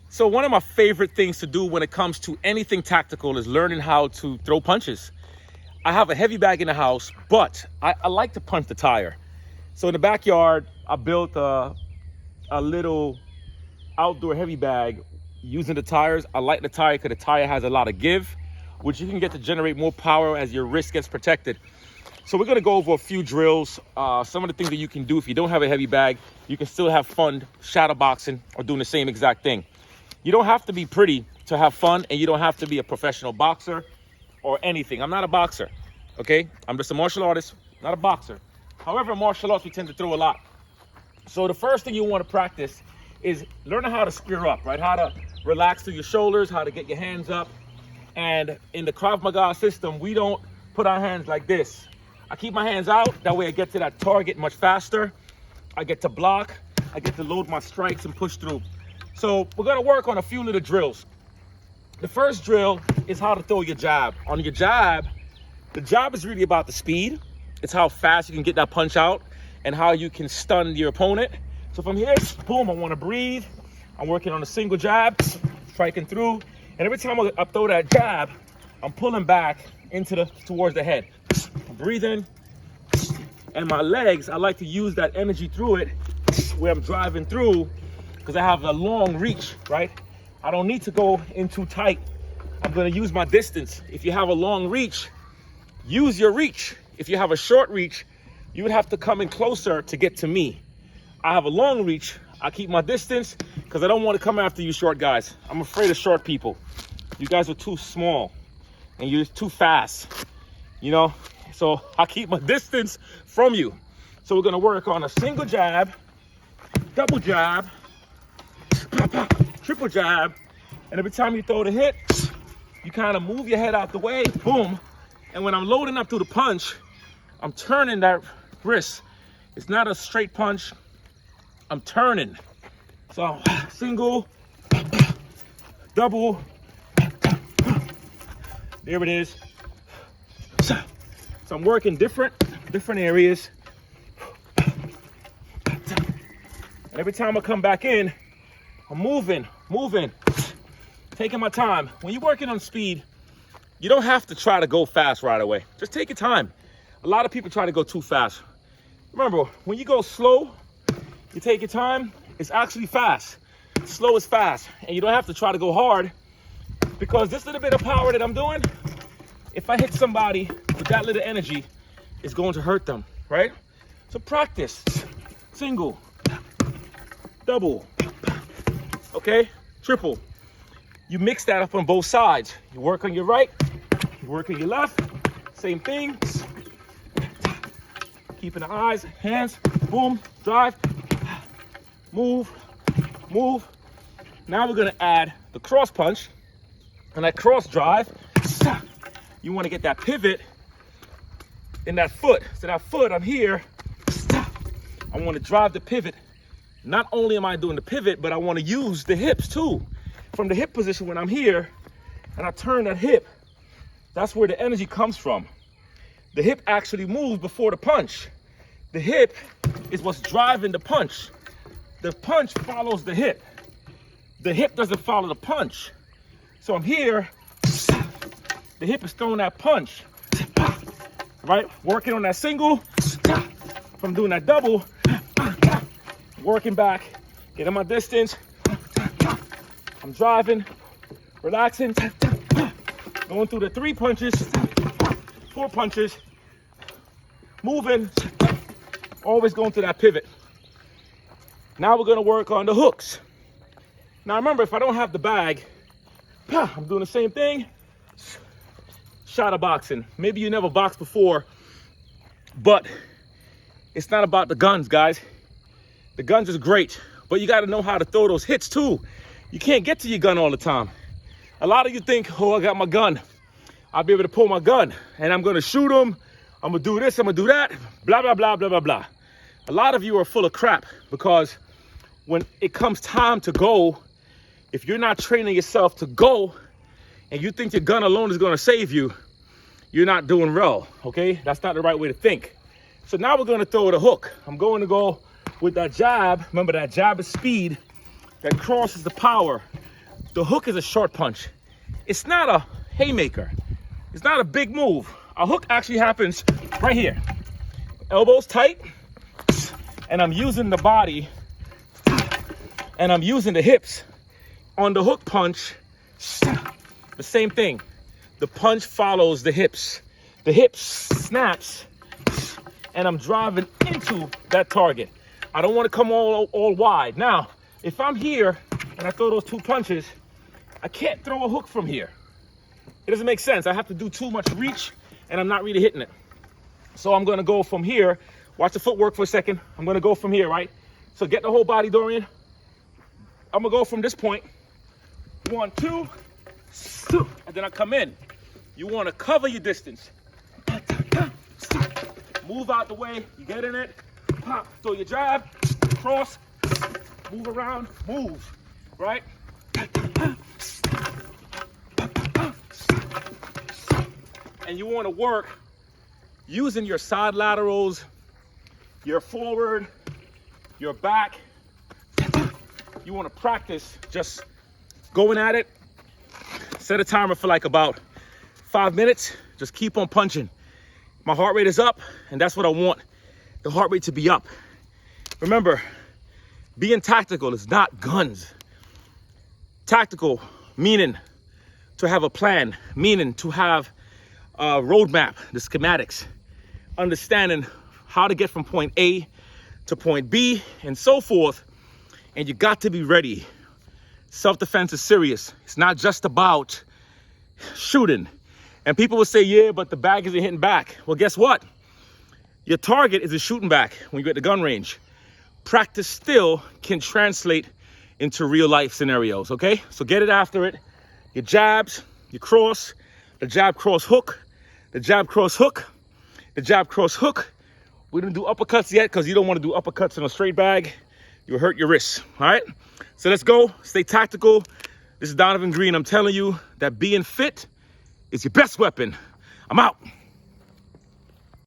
So one of my favorite things to do when it comes to anything tactical is learning how to throw punches. I have a heavy bag in the house, but I like to punch the tire. So in the backyard, I built a little outdoor heavy bag using the tires. I like the tire because the tire has a lot of give, which you can get to generate more power as your wrist gets protected. So we're gonna go over a few drills, some of the things that you can do if you don't have a heavy bag. You can still have fun shadow boxing or doing the same exact thing. You don't have to be pretty to have fun, and you don't have to be a professional boxer or anything. I'm not a boxer, okay? I'm just a martial artist, not a boxer. However, in martial arts, we tend to throw a lot. So the first thing you want to practice is learning how to square up, right? How to relax through your shoulders, how to get your hands up. And in the Krav Maga system, we don't put our hands like this. I keep my hands out, that way I get to that target much faster. I get to block, I get to load my strikes and push through. So we're gonna work on a few little drills. The first drill is how to throw your jab. On your jab, the jab is really about the speed. It's how fast you can get that punch out and how you can stun your opponent. So from here, boom, I wanna breathe. I'm working on a single jab, striking through. And every time I throw that jab, I'm pulling back towards the head. I'm breathing. And my legs, I like to use that energy through it where I'm driving through, because I have a long reach, right? I don't need to go in too tight. I'm gonna use my distance. If you have a long reach, use your reach. If you have a short reach, you would have to come in closer to get to me. I have a long reach. I keep my distance because I don't want to come after you short guys. I'm afraid of short people. You guys are too small and you're too fast, you know? So I keep my distance from you. So we're gonna work on a single jab, double jab, triple jab, and every time you throw the hit, you kind of move your head out the way, boom. And when I'm loading up to the punch, I'm turning that wrist. It's not a straight punch, I'm turning. So single, double, there it is. So I'm working different areas. And every time I come back in, I'm moving, taking my time. When you're working on speed, you don't have to try to go fast right away. Just take your time. A lot of people try to go too fast. Remember, when you go slow, you take your time, it's actually fast. Slow is fast. And you don't have to try to go hard, because this little bit of power that I'm doing, if I hit somebody with that little energy, it's going to hurt them, right? So practice. Single, double, okay? Triple. You mix that up on both sides. You work on your right, you work on your left, same thing. Keeping the eyes, hands, boom, drive, move, move. Now we're gonna add the cross punch and that cross drive. You wanna get that pivot in that foot. So that foot, I'm here. I wanna drive the pivot. Not only am I doing the pivot, but I wanna use the hips too. From the hip position when I'm here, and I turn that hip, that's where the energy comes from. The hip actually moves before the punch. The hip is what's driving the punch. The punch follows the hip. The hip doesn't follow the punch. So I'm here, the hip is throwing that punch, right? Working on that single, from doing that double, working back, getting my distance. I'm driving, relaxing, going through the 3 punches, 4 punches, moving, always going through that pivot. Now we're gonna work on the hooks. Now remember, if I don't have the bag, I'm doing the same thing, shadow boxing. Maybe you never boxed before, but it's not about the guns, guys. The guns is great, but you gotta know how to throw those hits too. You can't get to your gun all the time. A lot of you think, oh, I got my gun. I'll be able to pull my gun and I'm gonna shoot them. I'm gonna do this, I'm gonna do that, blah, blah, blah, blah, blah, blah. A lot of you are full of crap, because when it comes time to go, if you're not training yourself to go and you think your gun alone is gonna save you, you're not doing well, okay? That's not the right way to think. So now we're gonna throw the hook. I'm going to go with that jab. Remember, that jab is speed. That cross is the power. The hook is a short punch. It's not a haymaker. It's not a big move. A hook actually happens right here. Elbows tight, and I'm using the body, and I'm using the hips. On the hook punch, the same thing. The punch follows the hips. The hips snaps, and I'm driving into that target. I don't want to come all wide. Now, if I'm here and I throw those 2 punches, I can't throw a hook from here. It doesn't make sense. I have to do too much reach, and I'm not really hitting it. So I'm going to go from here. Watch the footwork for a second. I'm going to go from here, right? So get the whole body, Dorian. I'm going to go from this point. 1, 2, and then I come in. You want to cover your distance. Move out the way. You get in it. Pop. Throw your jab. Cross. Move around. Move. Right? And you want to work using your side laterals, your forward, your back. You want to practice just going at it. Set a timer for like about 5 minutes. Just keep on punching. My heart rate is up, and that's what I want. The heart rate to be up. Remember, being tactical is not guns. Tactical, meaning to have a plan, meaning to have a roadmap, the schematics, understanding how to get from point A to point B and so forth. And you got to be ready. Self-defense is serious. It's not just about shooting. And people will say, yeah, but the bag isn't hitting back. Well, guess what? Your target is a shooting back when you get the gun range. Practice still can translate into real life scenarios, okay? So get it after it. Your jabs, your cross, the jab, cross, hook, the jab, cross, hook, the jab, cross, hook. We didn't do uppercuts yet because you don't want to do uppercuts in a straight bag. You'll hurt your wrists, all right? So let's go, stay tactical. This is Donovan Green. I'm telling you that being fit is your best weapon. I'm out.